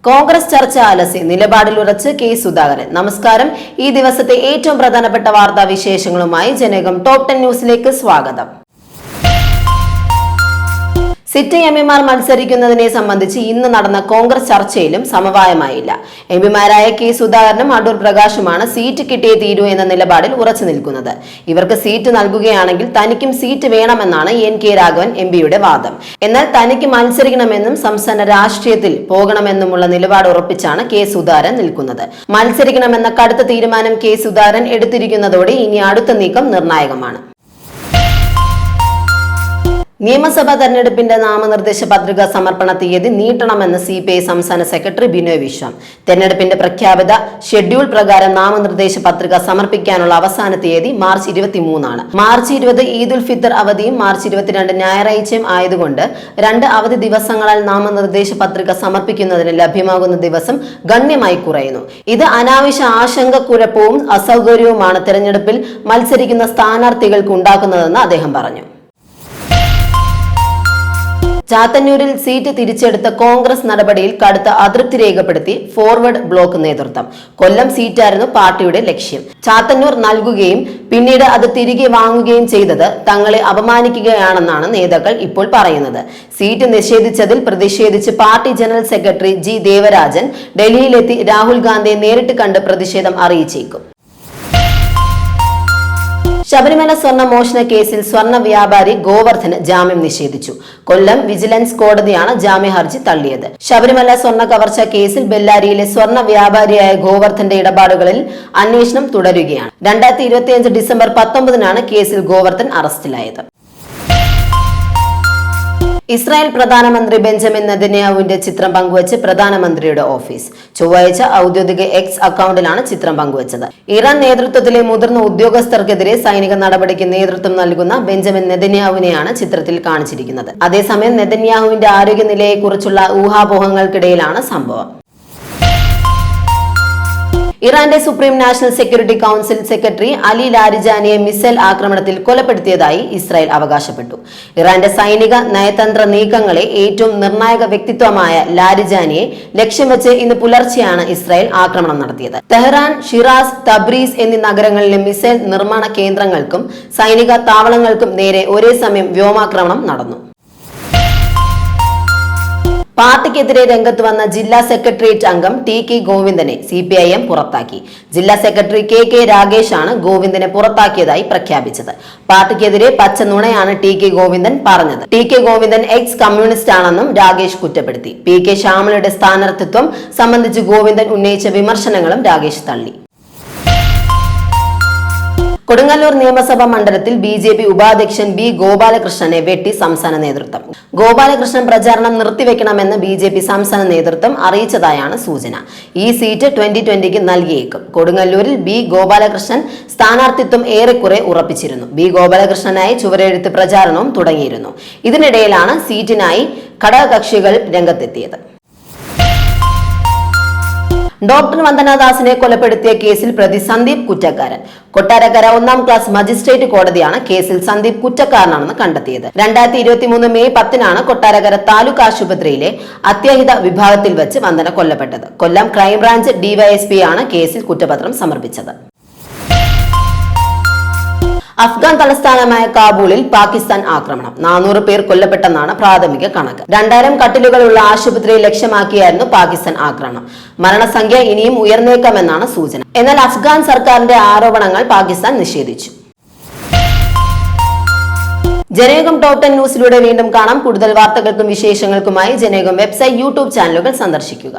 കോൺഗ്രസ് ചർച്ച അലസി നിലപാടിലുറച്ച് കെ സുധാകരൻ. നമസ്കാരം. ഈ ദിവസത്തെ ഏറ്റവും പ്രധാനപ്പെട്ട വാർത്താ വിശേഷങ്ങളുമായി ജനകം ടോപ്പ് 10 ന്യൂസിലേക്ക് സ്വാഗതം. സിറ്റിംഗ് എംപിമാർ മത്സരിക്കുന്നതിനെ സംബന്ധിച്ച് ഇന്ന് നടന്ന കോൺഗ്രസ് ചർച്ചയിലും സമവായമായില്ല. എംപിമാരായ കെ സുധാകരനും അടൂർ പ്രകാശുമാണ് സീറ്റ് കിട്ടിയേ തീരൂ എന്ന നിലപാടിൽ ഉറച്ചു നിൽക്കുന്നത്. ഇവർക്ക് സീറ്റ് നൽകുകയാണെങ്കിൽ തനിക്കും സീറ്റ് വേണമെന്നാണ് NK രാഘവൻ എംപിയുടെ വാദം. എന്നാൽ തനിക്ക് മത്സരിക്കണമെന്നും സംസ്ഥാന രാഷ്ട്രീയത്തിൽ പോകണമെന്നുമുള്ള നിലപാട് ഉറപ്പിച്ചാണ് കെ സുധാകരൻ നിൽക്കുന്നത്. മത്സരിക്കണമെന്ന കടുത്ത തീരുമാനം കെ സുധാകരൻ എടുത്തിരിക്കുന്നതോടെ ഇനി അടുത്ത നീക്കം നിർണായകമാണ്. നിയമസഭാ തെരഞ്ഞെടുപ്പിന്റെ നാമനിർദ്ദേശ പത്രിക സമർപ്പണ തീയതി നീട്ടണമെന്ന് CPI സംസ്ഥാന സെക്രട്ടറി ബിനോയ് വിശ്വം. തെരഞ്ഞെടുപ്പിന്റെ പ്രഖ്യാപിത ഷെഡ്യൂൾ പ്രകാരം നാമനിർദ്ദേശ പത്രിക സമർപ്പിക്കാനുള്ള അവസാന തീയതി മാർച്ച് 23 മാർച്ച് 20 ഈദുൽ ഫിത്തർ അവധിയും മാർച്ച് 22 ഞായറാഴ്ചയും ആയതുകൊണ്ട് 2 അവധി ദിവസങ്ങളാൽ നാമനിർദ്ദേശ പത്രിക സമർപ്പിക്കുന്നതിന് ലഭ്യമാകുന്ന ദിവസം ഗണ്യമായി കുറയുന്നു. ഇത് അനാവശ്യ ആശങ്കക്കുഴപ്പവും അസൗകര്യവുമാണ് തെരഞ്ഞെടുപ്പിൽ മത്സരിക്കുന്ന സ്ഥാനാർത്ഥികൾക്ക് ഉണ്ടാക്കുന്നതെന്ന് അദ്ദേഹം പറഞ്ഞു. ചാത്തന്നൂരിൽ സീറ്റ് തിരിച്ചെടുത്ത കോൺഗ്രസ് നടപടിയിൽ കടുത്ത അതൃപ്തി രേഖപ്പെടുത്തി ഫോർവേഡ് ബ്ലോക്ക് നേതൃത്വം. കൊല്ലം സീറ്റായിരുന്നു പാർട്ടിയുടെ ലക്ഷ്യം. ചാത്തന്നൂർ നൽകുകയും പിന്നീട് അത് തിരികെ വാങ്ങുകയും ചെയ്തത് തങ്ങളെ അപമാനിക്കുകയാണെന്നാണ് നേതാക്കൾ ഇപ്പോൾ പറയുന്നത്. സീറ്റ് നിഷേധിച്ചതിൽ പ്രതിഷേധിച്ച് party general secretary G Devarajan ഡൽഹിയിലെത്തി രാഹുൽ ഗാന്ധിയെ നേരിട്ട് കണ്ട് പ്രതിഷേധം അറിയിച്ചേക്കും. ശബരിമല സ്വർണ്ണ മോഷണ കേസിൽ സ്വർണ്ണ വ്യാപാരി ഗോവർദ്ധന് ജാമ്യം നിഷേധിച്ചു. കൊല്ലം വിജിലൻസ് കോടതിയാണ് ജാമ്യ ഹർജി തള്ളിയത്. ശബരിമല സ്വർണ്ണ കവർച്ച കേസിൽ ബെല്ലാരിയിലെ സ്വർണ്ണ വ്യാപാരിയായ ഗോവർദ്ധന്റെ ഇടപാടുകളിൽ അന്വേഷണം തുടരുകയാണ്. 2025 ഡിസംബർ 19 കേസിൽ ഗോവർദ്ധൻ അറസ്റ്റിലായത്. ഇസ്രായേൽ പ്രധാനമന്ത്രി ബെഞ്ചമിൻ നെതന്യാഹുവിന്റെ ചിത്രം പങ്കുവച്ച് പ്രധാനമന്ത്രിയുടെ ഓഫീസ്. ചൊവ്വാഴ്ച ഔദ്യോഗിക X അക്കൗണ്ടിലാണ് ചിത്രം പങ്കുവച്ചത്. ഇറാൻ നേതൃത്വത്തിലെ മുതിർന്ന ഉദ്യോഗസ്ഥർക്കെതിരെ സൈനിക നടപടിക്ക് നേതൃത്വം നൽകുന്ന ബെഞ്ചമിൻ നെതന്യാഹുവിനെയാണ് ചിത്രത്തിൽ കാണിച്ചിരിക്കുന്നത്. അതേസമയം നെതന്യാഹുവിന്റെ ആരോഗ്യനിലയെക്കുറിച്ചുള്ള ഊഹാപോഹങ്ങൾക്കിടയിലാണ് സംഭവം. ഇറാന്റെ supreme national security council secretary Ali ലാരിജാനിയെ മിസൈൽ ആക്രമണത്തിൽ കൊലപ്പെടുത്തിയതായി ഇസ്രായേൽ അവകാശപ്പെട്ടു. ഇറാന്റെ സൈനിക നയതന്ത്ര നീക്കങ്ങളെ ഏറ്റവും നിർണായക വ്യക്തിത്വമായ ലാരിജാനിയെ ലക്ഷ്യം വെച്ച് ഇന്ന് പുലർച്ചെയാണ് ഇസ്രായേൽ ആക്രമണം നടത്തിയത്. തെഹ്റാൻ, ഷിറാസ്, തബ്രീസ് എന്നീ നഗരങ്ങളിലെ മിസൈൽ നിർമ്മാണ കേന്ദ്രങ്ങൾക്കും സൈനിക താവളങ്ങൾക്കും നേരെ ഒരേ സമയം വ്യോമാക്രമണം നടന്നു. പാർട്ടിക്കെതിരെ രംഗത്ത് വന്ന ജില്ലാ സെക്രട്ടേറിയറ്റ് അംഗം TK ഗോവിന്ദനെ CPIM പുറത്താക്കി. ജില്ലാ സെക്രട്ടറി KK രാഗേഷാണ് ഗോവിന്ദനെ പുറത്താക്കിയതായി പ്രഖ്യാപിച്ചത്. പാർട്ടിക്കെതിരെ പച്ച നുണയാണ് TK ഗോവിന്ദൻ പറഞ്ഞത്. TK ഗോവിന്ദൻ എക്സ് കമ്മ്യൂണിസ്റ്റ് ആണെന്നും രാഗേഷ് കുറ്റപ്പെടുത്തി. PK ശ്യാമളയുടെ സ്ഥാനാർത്ഥിത്വം സംബന്ധിച്ച് ഗോവിന്ദൻ ഉന്നയിച്ച വിമർശനങ്ങളും രാഗേഷ് തള്ളി. കൊടുങ്ങല്ലൂർ നിയമസഭാ മണ്ഡലത്തിൽ BJP ഉപാധ്യക്ഷൻ B ഗോപാലകൃഷ്ണനെ വെട്ടി സംസ്ഥാന നേതൃത്വം. ഗോപാലകൃഷ്ണൻ പ്രചാരണം നിർത്തിവെക്കണമെന്ന് BJP സംസ്ഥാന നേതൃത്വം അറിയിച്ചതായാണ് സൂചന. ഈ സീറ്റ് 2020 നൽകിയേക്കും. കൊടുങ്ങല്ലൂരിൽ B ഗോപാലകൃഷ്ണൻ സ്ഥാനാർത്ഥിത്വം ഏറെക്കുറെ ഉറപ്പിച്ചിരുന്നു. B ഗോപാലകൃഷ്ണനായി ചുവരെഴുത്ത് പ്രചാരണവും തുടങ്ങിയിരുന്നു. ഇതിനിടയിലാണ് സീറ്റിനായി ഘടകകക്ഷികൾ രംഗത്തെത്തിയത്. ഡോക്ടർ വന്ദനാദാസിനെ കൊലപ്പെടുത്തിയ കേസിൽ പ്രതി സന്ദീപ് കുറ്റക്കാരൻ. കൊട്ടാരക്കര 1ാം ക്ലാസ് മജിസ്ട്രേറ്റ് കോടതിയാണ് കേസിൽ സന്ദീപ് കുറ്റക്കാരനാണെന്ന് കണ്ടെത്തിയത്. 2023 മെയ് 10 കൊട്ടാരക്കര താലൂക്ക് ആശുപത്രിയിലെ അത്യാഹിത വിഭാഗത്തിൽ വെച്ച് വന്ദന കൊല്ലപ്പെട്ടത്. കൊല്ലം ക്രൈംബ്രാഞ്ച് DYSP ആണ് കേസിൽ കുറ്റപത്രം സമർപ്പിച്ചത്. അഫ്ഗാൻ തലസ്ഥാനമായ കാബൂളിൽ പാകിസ്ഥാൻ ആക്രമണം. 400 പേർ കൊല്ലപ്പെട്ടെന്നാണ് പ്രാഥമിക കണക്ക്. 2000 കട്ടിലുകളുള്ള ആശുപത്രിയെ ലക്ഷ്യമാക്കിയായിരുന്നു പാകിസ്ഥാൻ ആക്രമണം. മരണസംഖ്യ ഇനിയും ഉയർന്നേക്കാമെന്നാണ് സൂചന. എന്നാൽ അഫ്ഗാൻ സർക്കാരിന്റെ ആരോപണങ്ങൾ പാകിസ്ഥാൻ നിഷേധിച്ചു. ജനകം ടോപ്പ് 10 ന്യൂസിലൂടെ വീണ്ടും കാണാം. കൂടുതൽ വാർത്തകൾക്കും വിശേഷങ്ങൾക്കുമായി ജനകം വെബ്സൈറ്റ്, YouTube ചാനലുകൾ സന്ദർശിക്കുക.